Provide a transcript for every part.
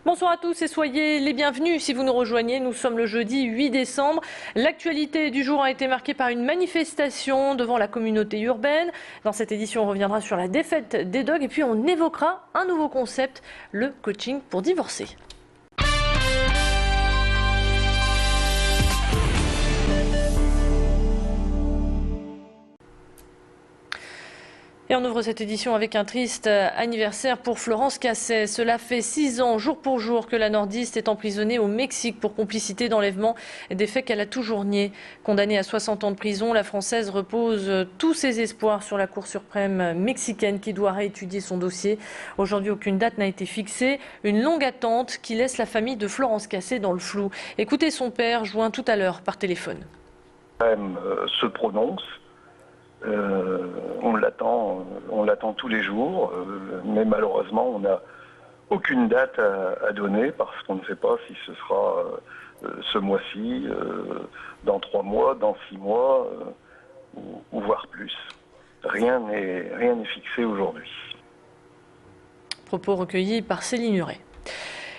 Bonsoir à tous et soyez les bienvenus si vous nous rejoignez. Nous sommes le jeudi 8 décembre. L'actualité du jour a été marquée par une manifestation devant la communauté urbaine. Dans cette édition, on reviendra sur la défaite des dogs et puis on évoquera un nouveau concept, le coaching pour divorcer. Et on ouvre cette édition avec un triste anniversaire pour Florence Cassez. Cela fait 6 ans, jour pour jour, que la nordiste est emprisonnée au Mexique pour complicité d'enlèvement, des faits qu'elle a toujours niés. Condamnée à 60 ans de prison, la Française repose tous ses espoirs sur la Cour suprême mexicaine qui doit réétudier son dossier. Aujourd'hui, aucune date n'a été fixée. Une longue attente qui laisse la famille de Florence Cassez dans le flou. Écoutez son père, joint tout à l'heure par téléphone. Se prononce. On l'attend tous les jours, mais malheureusement on n'a aucune date à donner parce qu'on ne sait pas si ce sera ce mois-ci, dans 3 mois, dans 6 mois, ou voire plus. Rien n'est fixé aujourd'hui. Propos recueillis par Céline Huret.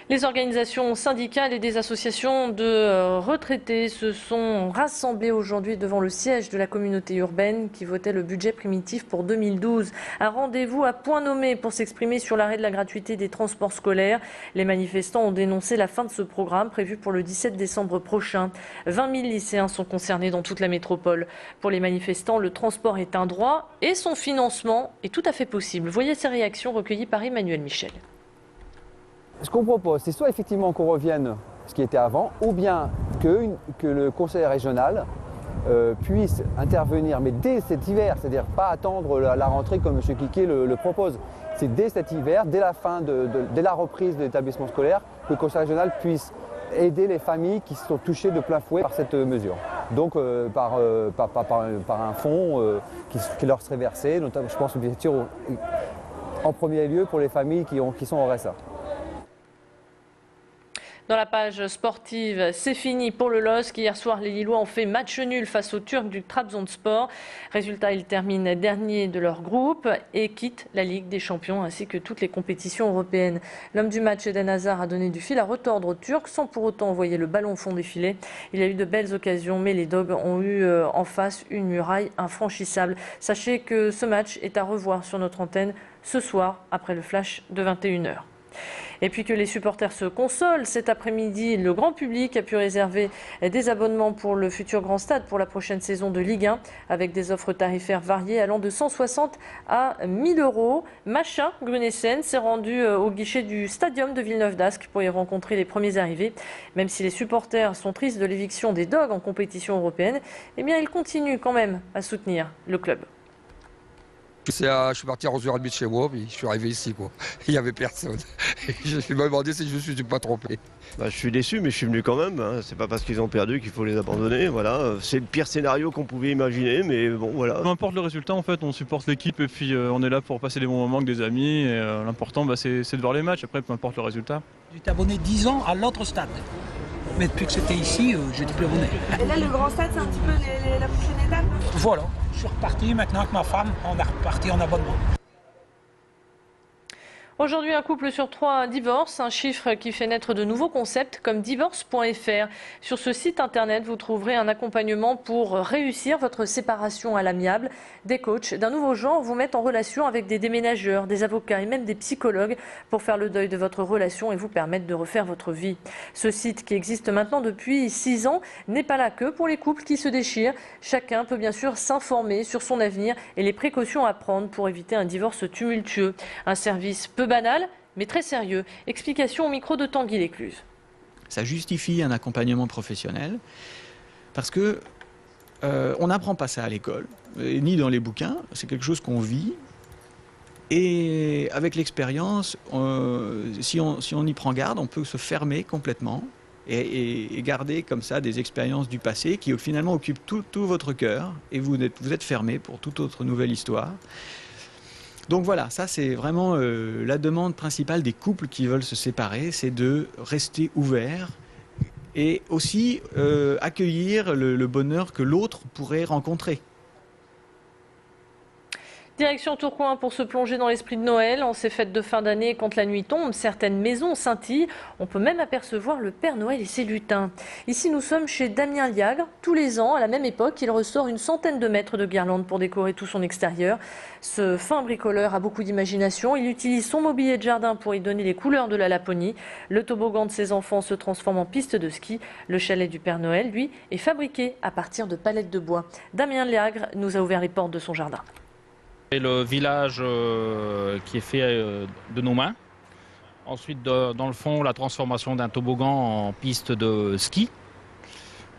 Les organisations syndicales et des associations de retraités se sont rassemblées aujourd'hui devant le siège de la communauté urbaine qui votait le budget primitif pour 2012. Un rendez-vous à point nommé pour s'exprimer sur l'arrêt de la gratuité des transports scolaires. Les manifestants ont dénoncé la fin de ce programme prévu pour le 17 décembre prochain. 20 000 lycéens sont concernés dans toute la métropole. Pour les manifestants, le transport est un droit et son financement est tout à fait possible. Voyez ces réactions recueillies par Emmanuel Michel. Ce qu'on propose, c'est soit effectivement qu'on revienne à ce qui était avant, ou bien que le conseil régional puisse intervenir, mais dès cet hiver, c'est-à-dire pas attendre la rentrée comme M. Cliquet le propose. C'est dès cet hiver, dès la reprise de l'établissement scolaire, que le conseil régional puisse aider les familles qui sont touchées de plein fouet par cette mesure. Donc par un fonds qui leur serait versé, notamment, je pense bien sûr en premier lieu pour les familles qui sont au RSA. Dans la page sportive, c'est fini pour le LOSC. Hier soir, les Lillois ont fait match nul face aux Turcs du Trabzonspor. Résultat, ils terminent dernier de leur groupe et quittent la Ligue des Champions ainsi que toutes les compétitions européennes. L'homme du match, Eden Hazard, a donné du fil à retordre aux Turcs sans pour autant envoyer le ballon au fond des filets. Il y a eu de belles occasions, mais les Dogs ont eu en face une muraille infranchissable. Sachez que ce match est à revoir sur notre antenne ce soir après le flash de 21h. Et puis que les supporters se consolent, cet après-midi, le grand public a pu réserver des abonnements pour le futur Grand Stade pour la prochaine saison de Ligue 1 avec des offres tarifaires variées allant de 160 à 1000 euros. Machin Grunessen s'est rendu au guichet du Stadium de Villeneuve-d'Ascq pour y rencontrer les premiers arrivés. Même si les supporters sont tristes de l'éviction des Dogs en compétition européenne, eh bien ils continuent quand même à soutenir le club. Je suis parti à 11h30 de chez moi, puis je suis arrivé ici, quoi. Il n'y avait personne. Et je me suis demandé si je ne suis pas trompé. Je suis déçu, mais je suis venu quand même. Hein. C'est pas parce qu'ils ont perdu qu'il faut les abandonner. Voilà. C'est le pire scénario qu'on pouvait imaginer, mais bon, voilà. Peu importe le résultat, en fait, on supporte l'équipe et puis on est là pour passer des bons moments avec des amis. Et, l'important, c'est de voir les matchs. Après, peu importe le résultat. J'étais abonné 10 ans à l'autre stade. Mais depuis que c'était ici, j'étais plus abonné. Et là, le grand stade, c'est un petit peu la prochaine étape? Voilà. Je suis reparti maintenant avec ma femme, on est reparti en abonnement. Aujourd'hui, un couple sur 3 divorce, un chiffre qui fait naître de nouveaux concepts comme divorce.fr. Sur ce site internet, vous trouverez un accompagnement pour réussir votre séparation à l'amiable. Des coachs d'un nouveau genre vous mettent en relation avec des déménageurs, des avocats et même des psychologues pour faire le deuil de votre relation et vous permettre de refaire votre vie. Ce site qui existe maintenant depuis 6 ans n'est pas là que pour les couples qui se déchirent. Chacun peut bien sûr s'informer sur son avenir et les précautions à prendre pour éviter un divorce tumultueux. Un service peu banal, mais très sérieux. Explication au micro de Tanguy Lécluse. Ça justifie un accompagnement professionnel parce que on n'apprend pas ça à l'école, ni dans les bouquins. C'est quelque chose qu'on vit. Et avec l'expérience, si on y prend garde, on peut se fermer complètement et garder comme ça des expériences du passé qui finalement occupent tout votre cœur et vous êtes fermé pour toute autre nouvelle histoire. Donc voilà, ça c'est vraiment la demande principale des couples qui veulent se séparer, c'est de rester ouverts et aussi accueillir le bonheur que l'autre pourrait rencontrer. Direction Tourcoing pour se plonger dans l'esprit de Noël. En ces fêtes de fin d'année, quand la nuit tombe, certaines maisons scintillent. On peut même apercevoir le Père Noël et ses lutins. Ici, nous sommes chez Damien Liagre. Tous les ans, à la même époque, il ressort une centaine de mètres de guirlandes pour décorer tout son extérieur. Ce fin bricoleur a beaucoup d'imagination. Il utilise son mobilier de jardin pour y donner les couleurs de la Laponie. Le toboggan de ses enfants se transforme en piste de ski. Le chalet du Père Noël, lui, est fabriqué à partir de palettes de bois. Damien Liagre nous a ouvert les portes de son jardin. Et le village qui est fait de nos mains. Ensuite, dans le fond, la transformation d'un toboggan en piste de ski.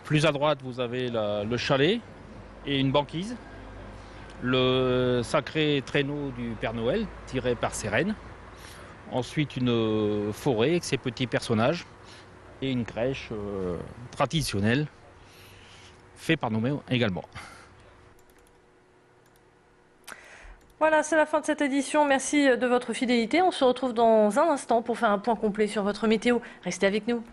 Plus à droite, vous avez le chalet et une banquise. Le sacré traîneau du Père Noël, tiré par ses rennes. Ensuite, une forêt avec ses petits personnages. Et une crèche traditionnelle, faite par nous-mêmes également. Voilà, c'est la fin de cette édition. Merci de votre fidélité. On se retrouve dans un instant pour faire un point complet sur votre météo. Restez avec nous.